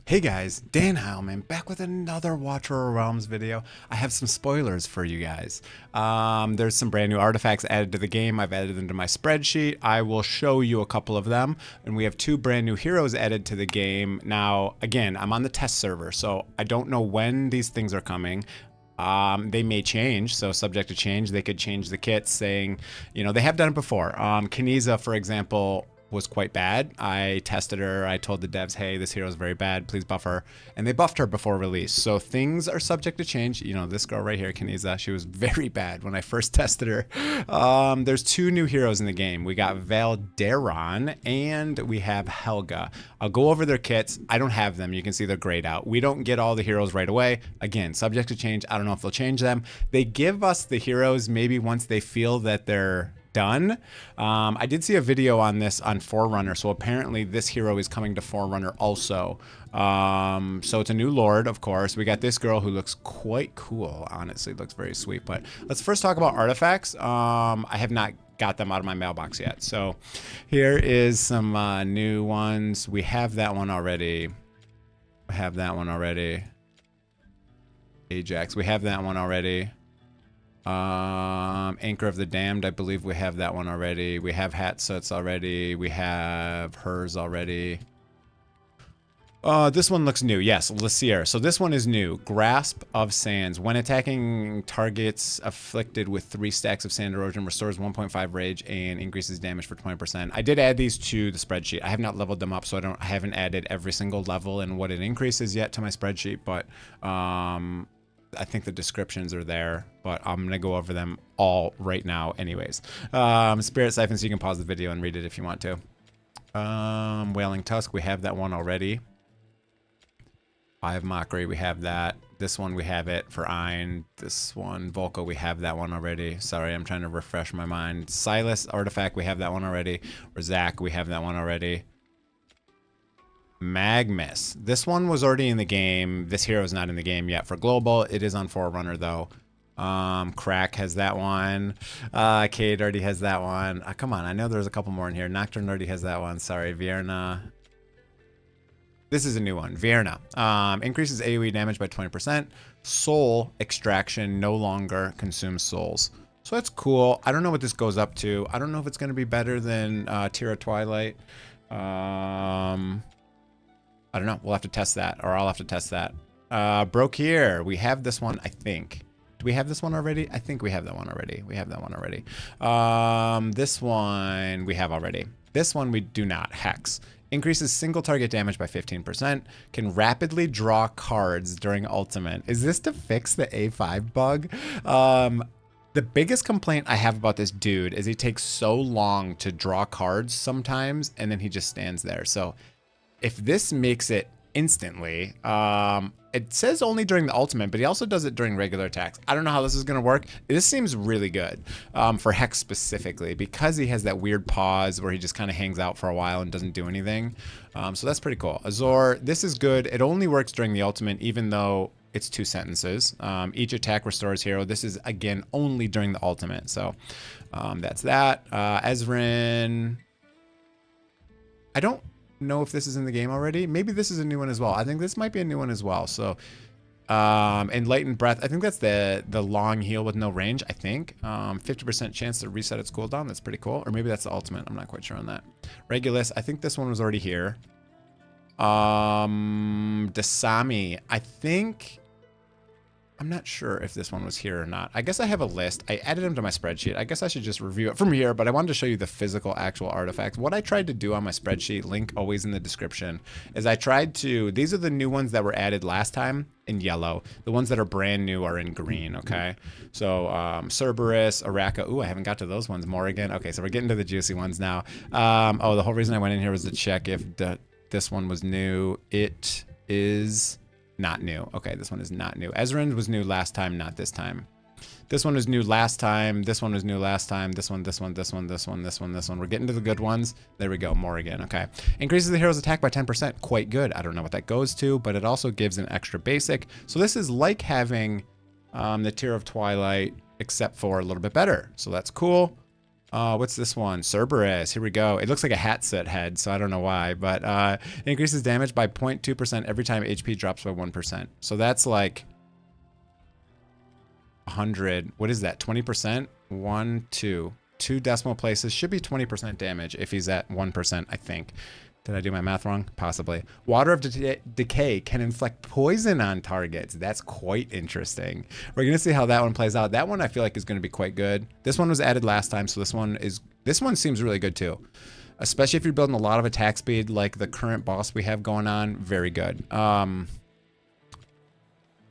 Hey guys, Dan Heilman back with another Watch Royal Realms video. I have some spoilers for you guys. There's some brand new artifacts added to the game. I've added them to my spreadsheet. I will show you a couple of them. And we have two brand new heroes added to the game. Now, again, I'm on the test server, so I don't know when these things are coming. They may change, so subject to change. They could change the kits saying, they have done it before. Kaniza, for example, was quite bad. I tested her. I told the devs, hey, this hero is very bad. Please buff her. And they buffed her before release. So things are subject to change. This girl right here, Kaniza, she was very bad when I first tested her. There's two new heroes in the game. We got Valderon and we have Helga. I'll go over their kits. I don't have them. You can see they're grayed out. We don't get all the heroes right away. Again, subject to change. I don't know if they'll change them. They give us the heroes maybe once they feel that they're done. I did see a video on this on Forerunner, so apparently this hero is coming to Forerunner also. So it's a new lord, of course. We got this girl who looks quite cool, honestly, looks very sweet. But let's first talk about artifacts. I have not got them out of my mailbox yet. So here is some new ones. We have that one already. We have that one already. Ajax, we have that one already. Anchor of the Damned, I believe we have that one already. We have Hatsut's already. We have hers already. This one looks new. Yes, Lysier. So this one is new. Grasp of Sands. When attacking targets afflicted with 3 stacks of sand erosion, restores 1.5 rage and increases damage for 20%. I did add these to the spreadsheet. I have not leveled them up, so I haven't added every single level and what it increases yet to my spreadsheet, but I think the descriptions are there, but I'm going to go over them all right now anyways. Spirit Siphon, so you can pause the video and read it if you want to. Wailing Tusk, we have that one already. I have Mockery, we have that. This one, we have it for Ein. This one, Volko, we have that one already. Sorry, I'm trying to refresh my mind. Silas Artifact, we have that one already. Rizak, we have that one already. Magmus. This one was already in the game. This hero is not in the game yet for global. It is on Forerunner though. Crack has that one. Cade already has that one. Come on, I know there's a couple more in here. Nocturne already has that one. Sorry, Vierna. This is a new one. Vierna. Increases AoE damage by 20%. Soul Extraction no longer consumes souls. So that's cool. I don't know what this goes up to. I don't know if it's going to be better than Tira Twilight. I don't know. We'll have to test that, or I'll have to test that. Broke here. We have this one, I think. Do we have this one already? I think we have that one already. We have that one already. This one we have already. This one we do not. Hex. Increases single target damage by 15%. Can rapidly draw cards during ultimate. Is this to fix the A5 bug? The biggest complaint I have about this dude is he takes so long to draw cards sometimes, and then he just stands there. So if this makes it instantly, it says only during the ultimate, but he also does it during regular attacks. I don't know how this is going to work. This seems really good for Hex specifically, because he has that weird pause where he just kind of hangs out for a while and doesn't do anything. So that's pretty cool. Azor, this is good. It only works during the ultimate, even though it's 2 sentences. Each attack restores hero. This is, again, only during the ultimate. So that's that. Ezrin, I don't know if this is in the game already. Maybe this is a new one as well. I think this might be a new one as well. So Enlightened Breath, I think that's the long heal with no range, I think. 50% chance to reset its cooldown. That's pretty cool. Or maybe that's the ultimate. I'm not quite sure on that. Regulus, I think this one was already here. Dasami, I think, I'm not sure if this one was here or not. I guess I have a list. I added them to my spreadsheet. I guess I should just review it from here, but I wanted to show you the physical actual artifacts. What I tried to do on my spreadsheet, link always in the description, is I tried to, these are the new ones that were added last time in yellow. The ones that are brand new are in green, okay? So Cerberus, Araka, ooh, I haven't got to those ones. Morrigan, okay, so we're getting to the juicy ones now. Oh, the whole reason I went in here was to check if this one was new. It is not new. Okay, this one is not new. Ezrin was new last time, not this time. This one was new last time. This one was new last time. This one, this one, this one, this one, this one, this one. We're getting to the good ones. There we go. More again. Okay. Increases the hero's attack by 10%. Quite good. I don't know what that goes to, but it also gives an extra basic. So this is like having the Tear of Twilight, except for a little bit better. So that's cool. What's this one? Cerberus. Here we go. It looks like a Hatset head, so I don't know why, but it increases damage by 0.2% every time HP drops by 1%. So that's like 100. What is that? 20%? 1, 2. 2 decimal places should be 20% damage if he's at 1%, I think. Did I do my math wrong? Possibly. Water of Decay can inflict poison on targets. That's quite interesting. We're going to see how that one plays out. That one I feel like is going to be quite good. This one was added last time, so this one seems really good too. Especially if you're building a lot of attack speed like the current boss we have going on. Very good.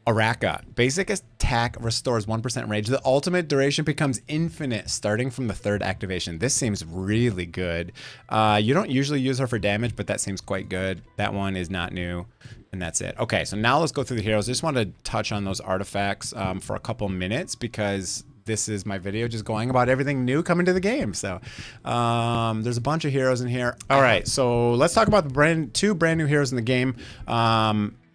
Araka. Basic attack restores 1% rage. The ultimate duration becomes infinite starting from the 3rd activation. This seems really good. You don't usually use her for damage, but that seems quite good. That one is not new, and that's it. Okay, so now let's go through the heroes. I just want to touch on those artifacts for a couple minutes because this is my video just going about everything new coming to the game. So there's a bunch of heroes in here. All right, so let's talk about the two brand new heroes in the game.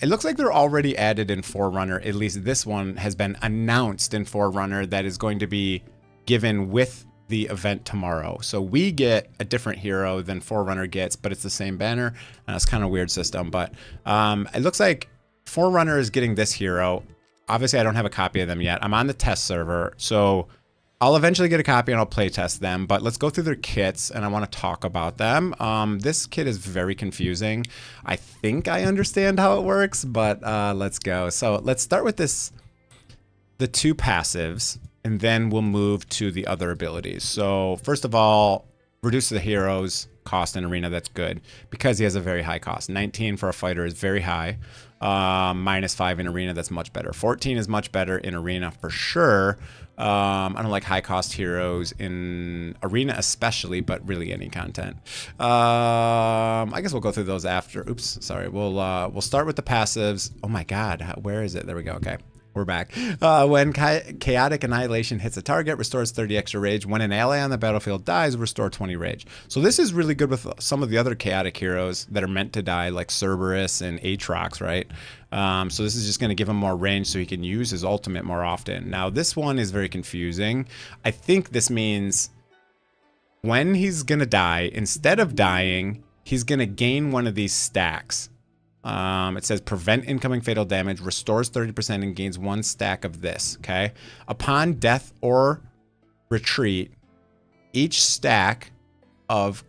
It looks like they're already added in Forerunner. At least this one has been announced in Forerunner that is going to be given with the event tomorrow. So we get a different hero than Forerunner gets, but it's the same banner. It's kind of a weird system, but it looks like Forerunner is getting this hero. Obviously, I don't have a copy of them yet. I'm on the test server, so I'll eventually get a copy and I'll play test them, but let's go through their kits and I want to talk about them. This kit is very confusing. I think I understand how it works, but let's go. So let's start with the 2 passives, and then we'll move to the other abilities. So first of all, reduce the hero's cost in arena. That's good because he has a very high cost. 19 for a fighter is very high. -5 in arena, that's much better. 14 is much better in arena for sure. I don't like high cost heroes in arena especially, but really any content. I guess we'll go through those after. Oops, sorry. We'll start with the passives. Oh my god, where is it? There we go. Okay. We're back. When Chaotic Annihilation hits a target, restores 30 extra rage. When an ally on the battlefield dies, restore 20 rage. So this is really good with some of the other chaotic heroes that are meant to die, like Cerberus and Aatrox, right? So this is just going to give him more range so he can use his ultimate more often. Now, this one is very confusing. I think this means when he's going to die, instead of dying, he's going to gain one of these stacks. It says prevent incoming fatal damage, restores 30% and gains 1 stack of this, okay? Upon death or retreat, each stack of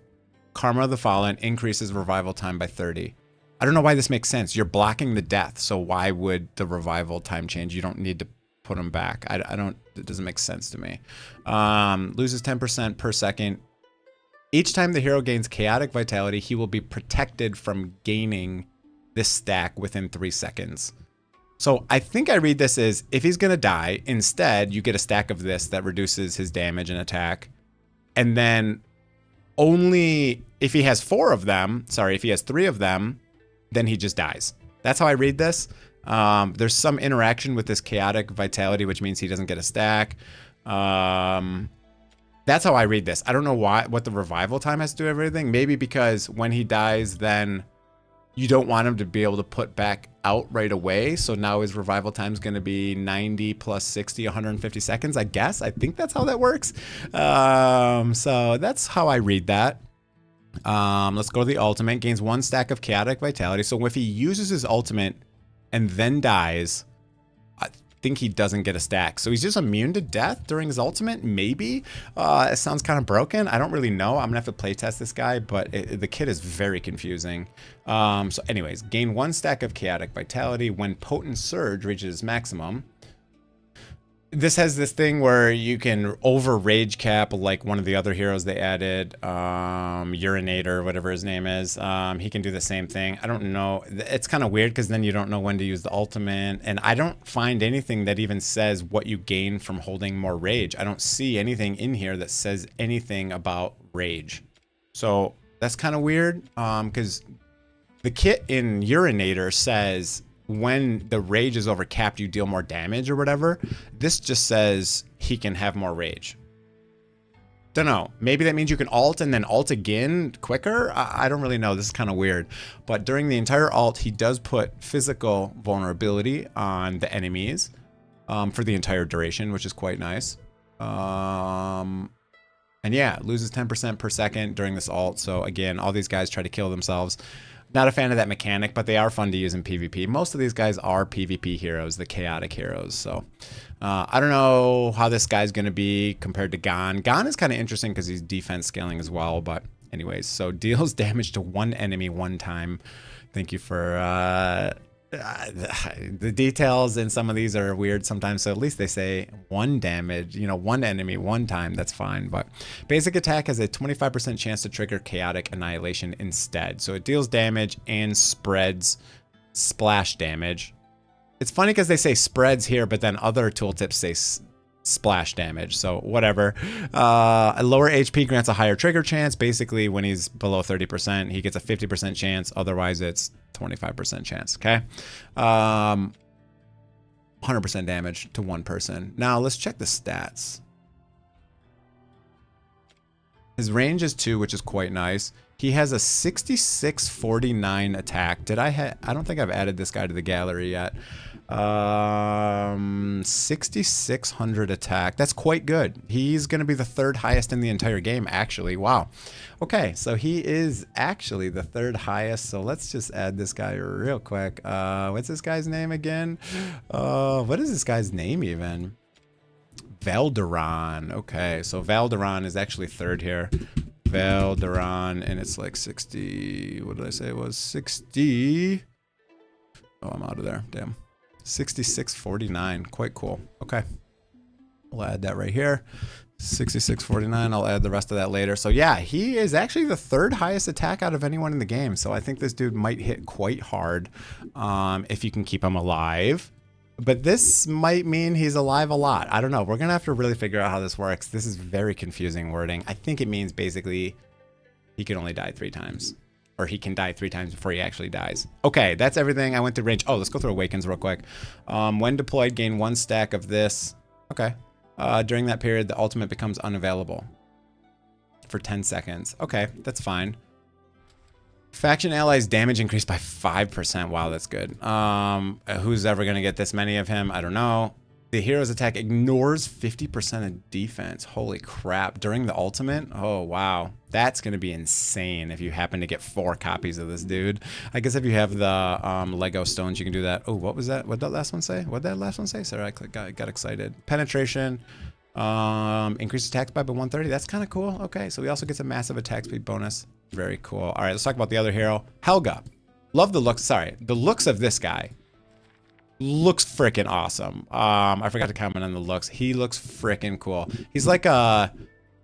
Karma of the Fallen increases revival time by 30. I don't know why this makes sense. You're blocking the death, so why would the revival time change? You don't need to put them back. It doesn't make sense to me. Loses 10% per second. Each time the hero gains chaotic vitality, he will be protected from gaining this stack within 3 seconds. So I think I read this as if he's gonna die, instead you get a stack of this that reduces his damage and attack. And then only if he has 4 of them, sorry, if he has 3 of them, then he just dies. That's how I read this. There's some interaction with this chaotic vitality, which means he doesn't get a stack. That's how I read this. I don't know what the revival time has to do with everything. Maybe because when he dies, then you don't want him to be able to put back out right away. So now his revival time is going to be 90 plus 60, 150 seconds, I guess. I think that's how that works. So that's how I read that. Let's go to the ultimate. Gains 1 stack of chaotic vitality. So if he uses his ultimate and then dies, I think he doesn't get a stack. So he's just immune to death during his ultimate, maybe. It sounds kind of broken. I don't really know. I'm gonna have to play test this guy, but the kit is very confusing. So anyways, gain 1 stack of chaotic vitality when potent surge reaches maximum. This has this thing where you can over rage cap like one of the other heroes they added, Urinator, whatever his name is. He can do the same thing. I don't know. It's kind of weird because then you don't know when to use the ultimate. And I don't find anything that even says what you gain from holding more rage. I don't see anything in here that says anything about rage. So that's kind of weird because the kit in Urinator says when the rage is overcapped, you deal more damage or whatever. This just says he can have more rage. Don't know. Maybe that means you can ult and then ult again quicker. I don't really know. This is kind of weird. But during the entire ult, he does put physical vulnerability on the enemies for the entire duration, which is quite nice. And yeah, loses 10% per second during this ult. So again, all these guys try to kill themselves. Not a fan of that mechanic, but they are fun to use in PvP. Most of these guys are PvP heroes, the chaotic heroes. So I don't know how this guy's going to be compared to Gon. Gon is kind of interesting because he's defense scaling as well. But anyways, so deals damage to one enemy one time. Thank you for... the details in some of these are weird sometimes, so at least they say one damage, you know, one enemy one time, that's fine. But basic attack has a 25% chance to trigger chaotic annihilation instead, so it deals damage and spreads splash damage. It's funny because they say spreads here, but then other tooltips say splash damage, so whatever. A lower HP grants a higher trigger chance. Basically, when he's below 30%, he gets a 50% chance. Otherwise, it's 25% chance, okay? 100% damage to one person. Now, let's check the stats. His range is 2, which is quite nice. He has a 6649 attack. I don't think I've added this guy to the gallery yet. 6600 attack. That's quite good. He's going to be the 3rd highest in the entire game, actually. Wow. Okay, so he is actually the 3rd highest. So let's just add this guy real quick. What's this guy's name again? What is this guy's name even? Valderon. Okay, so Valderon is actually 3rd here. Valderon, and it's like 60. What did I say it was? 60. Oh, I'm out of there. Damn. 6649. Quite cool. Okay. We'll add that right here. 6649. I'll add the rest of that later. So yeah, he is actually the 3rd highest attack out of anyone in the game. So I think this dude might hit quite hard if you can keep him alive. But this might mean he's alive a lot. I don't know. We're going to have to really figure out how this works. This is very confusing wording. I think it means basically he can only die 3 times. Or he can die 3 times before he actually dies. Okay, that's everything. I went through range. Oh, let's go through Awakens real quick. When deployed, gain 1 stack of this. Okay. During that period, the ultimate becomes unavailable for 10 seconds. Okay, that's fine. Faction allies damage increased by 5%. Wow, that's good. Who's ever going to get this many of him? I don't know. The hero's attack ignores 50% of defense. Holy crap. During the ultimate? Oh, wow. That's going to be insane if you happen to get 4 copies of this dude. I guess if you have the Lego stones, you can do that. Oh, what was that? What did that last one say? What did that last one say? Sorry, I got excited. Penetration. Increased attack speed by 130. That's kind of cool. Okay, so he also gets a massive attack speed bonus. Very cool. All right, let's talk about the other hero. Helga. Love the looks. Sorry, the looks of this guy. Looks freaking awesome. I forgot to comment on the looks. He looks freaking cool. He's like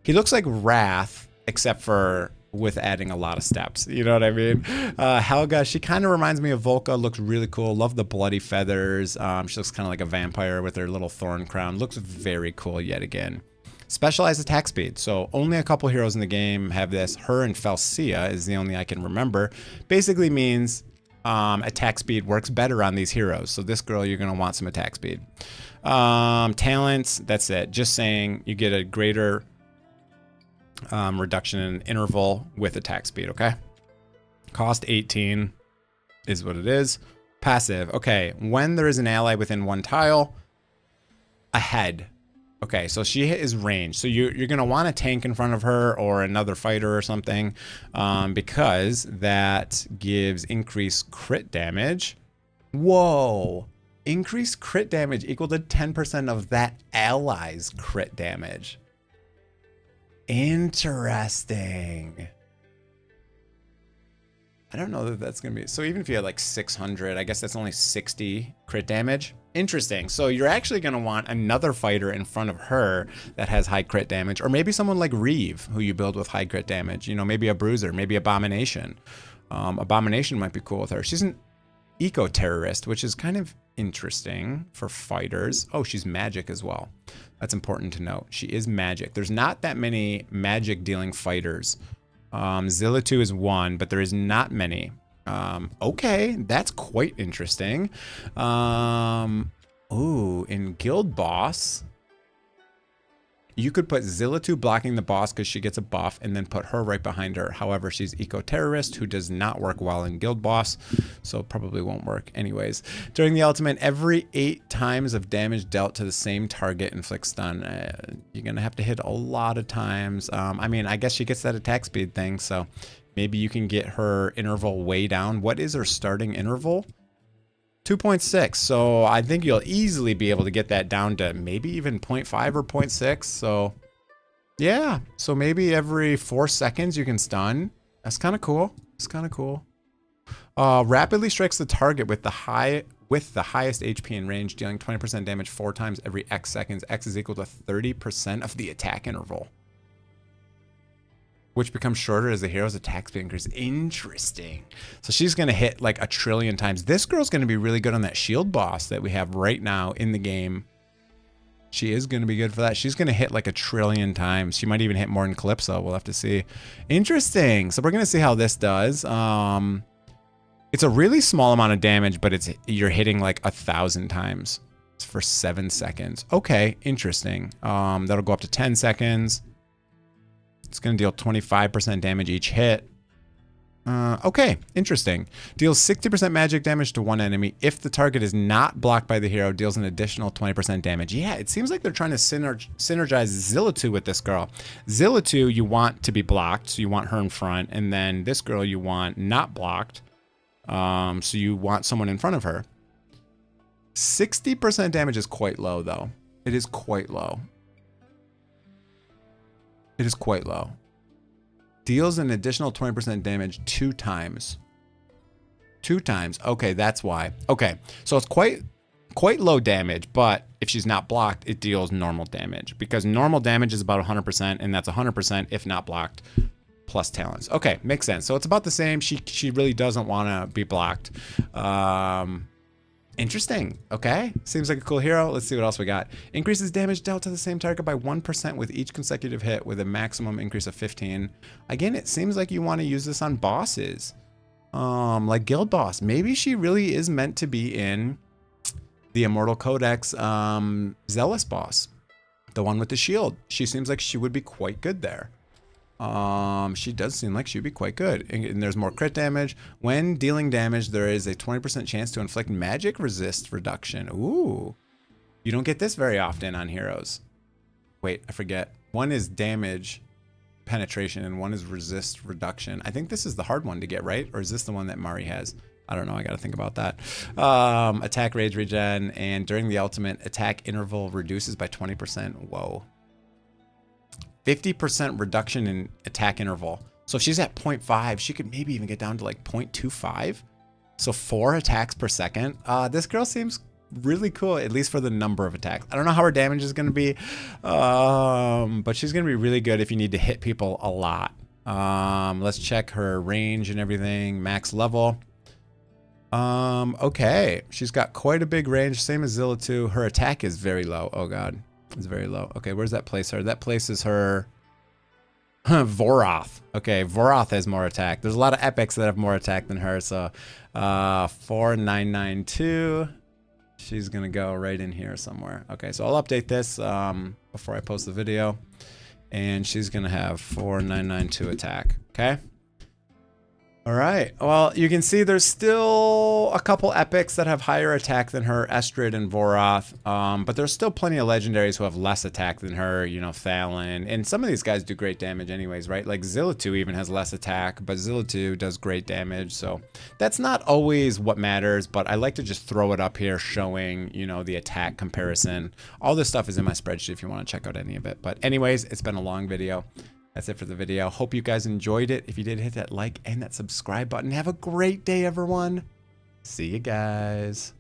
he looks like Wrath, except for with adding a lot of steps. You know what I mean? Helga, she kind of reminds me of Volca. Looks really cool. Love the bloody feathers. She looks kind of like a vampire with her little thorn crown. Looks very cool yet again. Specialized attack speed. So only a couple heroes in the game have this. Her and Falcia is the only I can remember. Basically means attack speed works better on these heroes. So this girl, you're going to want some attack speed. Talents, that's it. Just saying you get a greater reduction in interval with attack speed, okay? Cost 18 is what it is. Passive, okay. When there is an ally within 1 tile, ahead. Okay, so she is ranged. So you're going to want a tank in front of her or another fighter or something because that gives increased crit damage. Whoa. Increased crit damage equal to 10% of that ally's crit damage. Interesting. I don't know that that's going to be... So even if you had like 600, I guess that's only 60 crit damage. Interesting. So you're actually going to want another fighter in front of her that has high crit damage. Or maybe someone like Reeve, who you build with high crit damage. You know, maybe a Bruiser, maybe Abomination. Abomination might be cool with her. She's an eco-terrorist, which is kind of interesting for fighters. Oh, she's magic as well. That's important to note. She is magic. There's not that many magic dealing fighters. Zilla2 is 1, but there is not many. Okay, that's quite interesting. Ooh, in Guild Boss, You could put Zilla2 blocking the boss because she gets a buff, and then put her right behind her. However, she's eco-terrorist, who does not work well in guild boss, so probably won't work anyways. During the ultimate, every 8 times of damage dealt to the same target inflicts stun. You're gonna have to hit a lot of times. I mean, I guess she gets that attack speed thing, so maybe you can get her interval way down. What is her starting interval? 2.6. So I think you'll easily be able to get that down to maybe even 0.5 or 0.6. So yeah, so maybe every 4 seconds you can stun. That's kind of cool. It's kind of cool. Rapidly strikes the target with the highest HP in range, dealing 20% damage 4 times every X seconds. X is equal to 30% of the attack interval, which becomes shorter as the hero's attack speed increases. Interesting. So she's going to hit like 1 trillion times. This girl's going to be really good on that shield boss that we have right now in the game. She is going to be good for that. She's going to hit like 1 trillion times. She might even hit more than Calypso. We'll have to see. Interesting. So we're going to see how this does. It's a really small amount of damage, but you're hitting like 1,000 times. It's for 7 seconds. Okay, interesting. That'll go up to 10 seconds. It's going to deal 25% damage each hit. Okay, interesting. Deals 60% magic damage to one enemy. If the target is not blocked by the hero, deals an additional 20% damage. Yeah, it seems like they're trying to synergize Zilla2 with this girl. Zilla2 you want to be blocked, so you want her in front. And then this girl you want not blocked, so you want someone in front of her. 60% damage is quite low, though. It is quite low. It is quite low. Deals an additional 20% damage 2 times. 2 times. Okay, that's why. Okay, so it's quite low damage, but if she's not blocked, it deals normal damage. Because normal damage is about 100%, and that's 100% if not blocked, plus talents. Okay, makes sense. So it's about the same. She really doesn't want to be blocked. Interesting. Okay. Seems like a cool hero. Let's see what else we got. Increases damage dealt to the same target by 1% with each consecutive hit with a maximum increase of 15. Again, it seems like you want to use this on bosses. Like Guild Boss. Maybe she really is meant to be in the Immortal Codex Zealous boss. The one with the shield. She seems like she would be quite good there. She does seem like she'd be quite good. And there's more crit damage. When dealing damage, there is a 20% chance to inflict magic resist reduction. Ooh. You don't get this very often on heroes. Wait, I forget. One is damage penetration and one is resist reduction. I think this is the hard one to get, right? Or is this the one that Mari has? I don't know. I got to think about that. Attack rage regen, and during the ultimate, attack interval reduces by 20%. Whoa. 50% reduction in attack interval. So if she's at 0.5, she could maybe even get down to like 0.25. So 4 attacks per second. This girl seems really cool, at least for the number of attacks. I don't know how her damage is going to be, but she's going to be really good if you need to hit people a lot. Let's check her range and everything. Max level. Okay. She's got quite a big range, same as Zilla2. Her attack is very low. Oh god. It's very low. Okay, where's that place her? That places her Voroth. Okay, Voroth has more attack. There's a lot of epics that have more attack than her, so 4992. She's gonna go right in here somewhere. Okay, so I'll update this before I post the video. And she's gonna have 4992 attack. Okay. All right, well, you can see there's still a couple epics that have higher attack than her, Estrid and Voroth, but there's still plenty of legendaries who have less attack than her, you know, Thalen, and some of these guys do great damage anyways, right? Like Zilla2 even has less attack, but Zilla2 does great damage, so that's not always what matters, but I like to just throw it up here showing, you know, the attack comparison. All this stuff is in my spreadsheet if you want to check out any of it, but anyways, it's been a long video. That's it for the video. Hope you guys enjoyed it. If you did, hit that like and that subscribe button. Have a great day, everyone. See you guys.